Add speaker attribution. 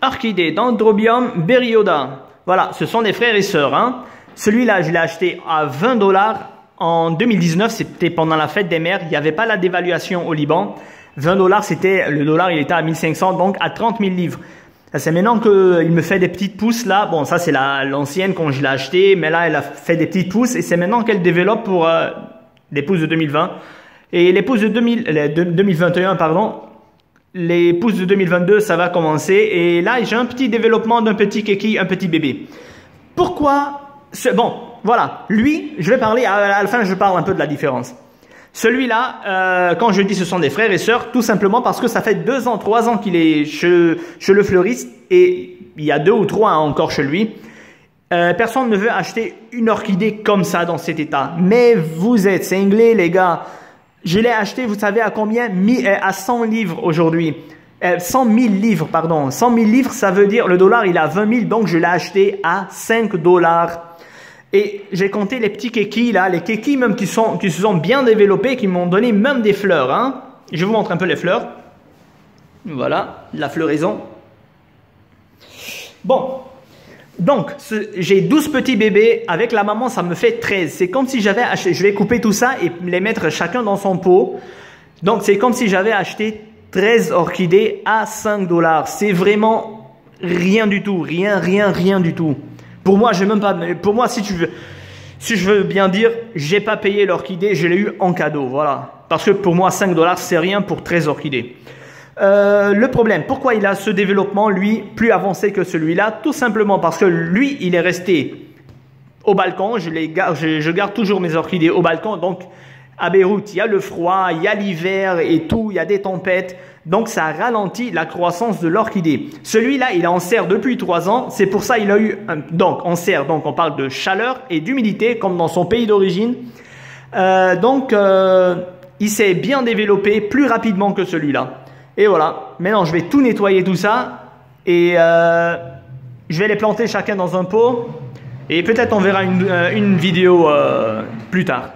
Speaker 1: Orchidée Dendrobium berryoda. Voilà, ce sont des frères et sœurs. Hein. Celui-là, je l'ai acheté à 20 $. En 2019, c'était pendant la fête des mères. Il n'y avait pas la dévaluation au Liban. 20 $, c'était, le dollar, il était à 1500, donc à 30 000 livres. C'est maintenant qu'il me fait des petites pousses là. Bon, ça, c'est l'ancienne quand je l'ai acheté. Mais là, elle a fait des petites pousses. Et c'est maintenant qu'elle développe pour les pousses de 2020. Et les pousses de 2021, pardon. Les pousses de 2022, ça va commencer. Et là, j'ai un petit développement d'un petit kéki, un petit bébé. Pourquoi bon, voilà. Lui, je vais parler, à la fin, je parle un peu de la différence. Celui-là, quand je dis ce sont des frères et sœurs, tout simplement parce que ça fait 2 ans, 3 ans qu'il est chez le fleuriste. Et il y a 2 ou 3 encore chez lui. Personne ne veut acheter une orchidée comme ça dans cet état. Mais vous êtes cinglés, les gars. Je l'ai acheté, vous savez à combien? À 100 livres aujourd'hui. 100 000 livres, pardon. 100 000 livres, ça veut dire le dollar, il est à 20 000, donc je l'ai acheté à 5 $. Et j'ai compté les petits kékis là, les kékis même qui se sont bien développés, qui m'ont donné même des fleurs. Hein. Je vous montre un peu les fleurs. Voilà, la floraison. Bon. Donc, j'ai 12 petits bébés. Avec la maman, ça me fait 13. C'est comme si j'avais acheté... Je vais couper tout ça et les mettre chacun dans son pot. Donc, c'est comme si j'avais acheté 13 orchidées à 5 $. C'est vraiment rien du tout. Rien du tout. Pour moi, j'ai même pas... Pour moi, si je veux bien dire, j'ai pas payé l'orchidée. Je l'ai eu en cadeau. Voilà. Parce que pour moi, 5 $, c'est rien pour 13 orchidées. Le problème, pourquoi il a ce développement, lui, plus avancé que celui-là? Tout simplement parce que lui, il est resté au balcon. Je garde toujours mes orchidées au balcon. Donc, à Beyrouth, il y a le froid, il y a l'hiver et tout, il y a des tempêtes. Donc, ça ralentit la croissance de l'orchidée. Celui-là, il est en serre depuis 3 ans. C'est pour ça qu'il a eu... Donc, en serre, donc on parle de chaleur et d'humidité, comme dans son pays d'origine. Il s'est bien développé plus rapidement que celui-là. Et voilà, maintenant je vais tout nettoyer tout ça et je vais les planter chacun dans un pot et peut-être on verra une vidéo plus tard.